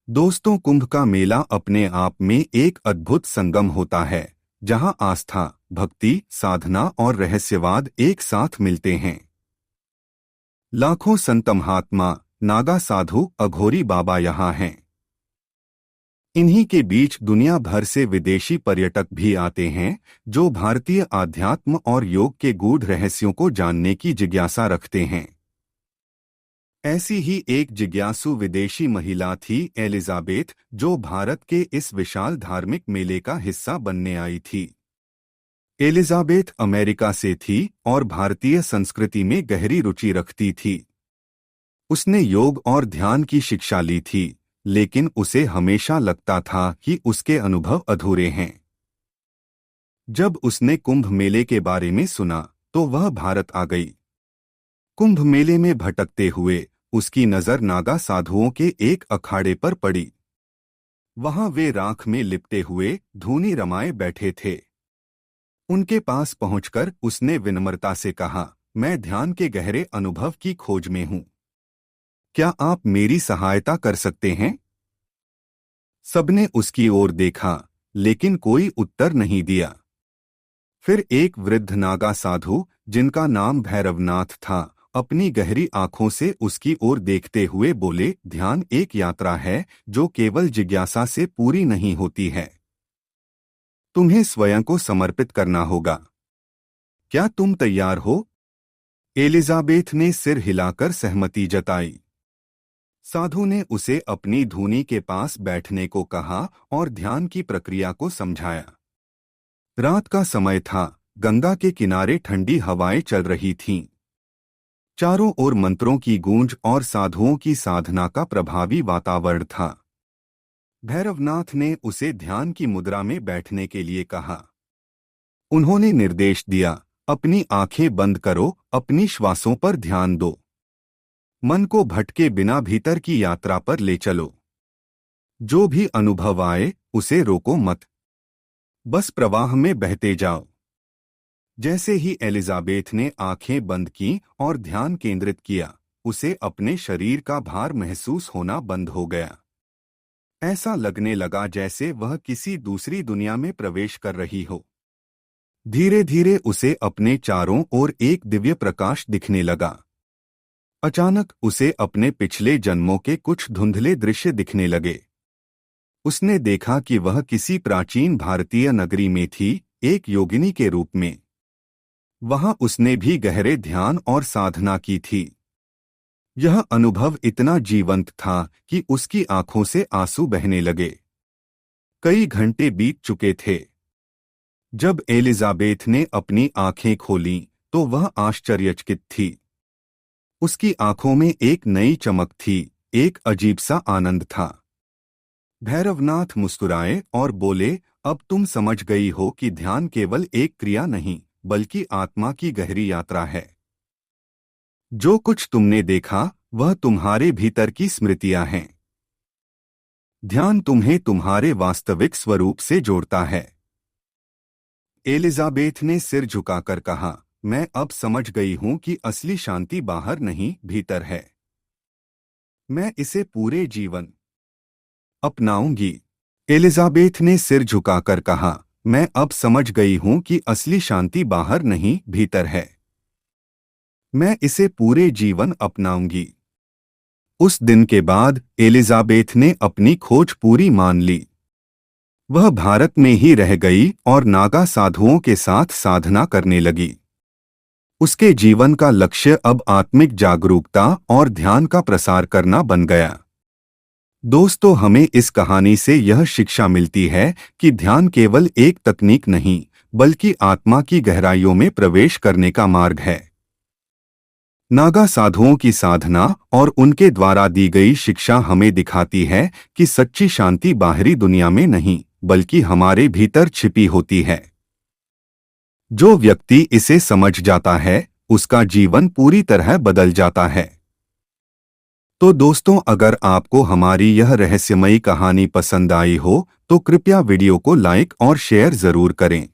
दोस्तों, कुंभ का मेला अपने आप में एक अद्भुत संगम होता है, जहां आस्था, भक्ति, साधना और रहस्यवाद एक साथ मिलते हैं। लाखों संत महात्मा, नागा साधु, अघोरी बाबा यहाँ हैं। इन्हीं के बीच दुनिया भर से विदेशी पर्यटक भी आते हैं, जो भारतीय आध्यात्म और योग के गूढ़ रहस्यों को जानने की जिज्ञासा रखते हैं। ऐसी ही एक जिज्ञासु विदेशी महिला थी एलिजाबेथ, जो भारत के इस विशाल धार्मिक मेले का हिस्सा बनने आई थी। एलिजाबेथ अमेरिका से थी और भारतीय संस्कृति में गहरी रुचि रखती थी। उसने योग और ध्यान की शिक्षा ली थी, लेकिन उसे हमेशा लगता था कि उसके अनुभव अधूरे हैं। जब उसने कुंभ मेले के बारे में सुना, तो वह भारत आ गई। कुंभ मेले में भटकते हुए उसकी नजर नागा साधुओं के एक अखाड़े पर पड़ी। वहां वे राख में लिपटे हुए धूनी रमाए बैठे थे। उनके पास पहुंचकर उसने विनम्रता से कहा, मैं ध्यान के गहरे अनुभव की खोज में हूं। क्या आप मेरी सहायता कर सकते हैं? सबने उसकी ओर देखा, लेकिन कोई उत्तर नहीं दिया। फिर एक वृद्ध नागा साधु, जिनका नाम भैरवनाथ था, अपनी गहरी आंखों से उसकी ओर देखते हुए बोले, ध्यान एक यात्रा है जो केवल जिज्ञासा से पूरी नहीं होती है। तुम्हें स्वयं को समर्पित करना होगा। क्या तुम तैयार हो? एलिजाबेथ ने सिर हिलाकर सहमति जताई। साधु ने उसे अपनी धूनी के पास बैठने को कहा और ध्यान की प्रक्रिया को समझाया। रात का समय था, गंगा के किनारे ठंडी हवाएं चल रही थीं। चारों ओर मंत्रों की गूंज और साधुओं की साधना का प्रभावी वातावरण था। भैरवनाथ ने उसे ध्यान की मुद्रा में बैठने के लिए कहा। उन्होंने निर्देश दिया, अपनी आंखें बंद करो, अपनी श्वासों पर ध्यान दो। मन को भटके बिना भीतर की यात्रा पर ले चलो। जो भी अनुभव आए, उसे रोको मत। बस प्रवाह में बहते जाओ। जैसे ही एलिजाबेथ ने आंखें बंद की और ध्यान केंद्रित किया, उसे अपने शरीर का भार महसूस होना बंद हो गया। ऐसा लगने लगा जैसे वह किसी दूसरी दुनिया में प्रवेश कर रही हो। धीरे धीरे उसे अपने चारों ओर एक दिव्य प्रकाश दिखने लगा। अचानक उसे अपने पिछले जन्मों के कुछ धुंधले दृश्य दिखने लगे। उसने देखा कि वह किसी प्राचीन भारतीय नगरी में थी, एक योगिनी के रूप में। वहां उसने भी गहरे ध्यान और साधना की थी। यह अनुभव इतना जीवंत था कि उसकी आंखों से आंसू बहने लगे। कई घंटे बीत चुके थे। जब एलिजाबेथ ने अपनी आंखें खोलीं, तो वह आश्चर्यचकित थी। उसकी आंखों में एक नई चमक थी, एक अजीब सा आनंद था। भैरवनाथ मुस्कुराए और बोले, अब तुम समझ गई हो कि ध्यान केवल एक क्रिया नहीं, बल्कि आत्मा की गहरी यात्रा है। जो कुछ तुमने देखा, वह तुम्हारे भीतर की स्मृतियां हैं। ध्यान तुम्हें तुम्हारे वास्तविक स्वरूप से जोड़ता है। एलिजाबेथ ने सिर झुकाकर कहा, मैं अब समझ गई हूं कि असली शांति बाहर नहीं, भीतर है। मैं इसे पूरे जीवन अपनाऊंगी। एलिजाबेथ ने सिर झुकाकर कहा, मैं अब समझ गई हूं कि असली शांति बाहर नहीं, भीतर है। मैं इसे पूरे जीवन अपनाऊंगी। उस दिन के बाद एलिजाबेथ ने अपनी खोज पूरी मान ली। वह भारत में ही रह गई और नागा साधुओं के साथ साधना करने लगी। उसके जीवन का लक्ष्य अब आत्मिक जागरूकता और ध्यान का प्रसार करना बन गया। दोस्तों, हमें इस कहानी से यह शिक्षा मिलती है कि ध्यान केवल एक तकनीक नहीं, बल्कि आत्मा की गहराइयों में प्रवेश करने का मार्ग है। नागा साधुओं की साधना और उनके द्वारा दी गई शिक्षा हमें दिखाती है कि सच्ची शांति बाहरी दुनिया में नहीं, बल्कि हमारे भीतर छिपी होती है। जो व्यक्ति इसे समझ जाता है, उसका जीवन पूरी तरह बदल जाता है। तो दोस्तों, अगर आपको हमारी यह रहस्यमयी कहानी पसंद आई हो, तो कृपया वीडियो को लाइक और शेयर जरूर करें।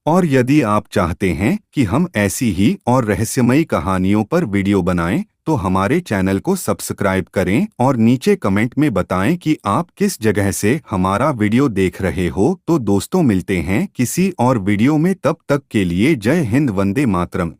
और यदि आप चाहते हैं कि हम ऐसी ही और रहस्यमयी कहानियों पर वीडियो बनाएं, तो हमारे चैनल को सब्सक्राइब करें और नीचे कमेंट में बताएं कि आप किस जगह से हमारा वीडियो देख रहे हो। तो दोस्तों, मिलते हैं किसी और वीडियो में, तब तक के लिए जय हिंद, वंदे मातरम।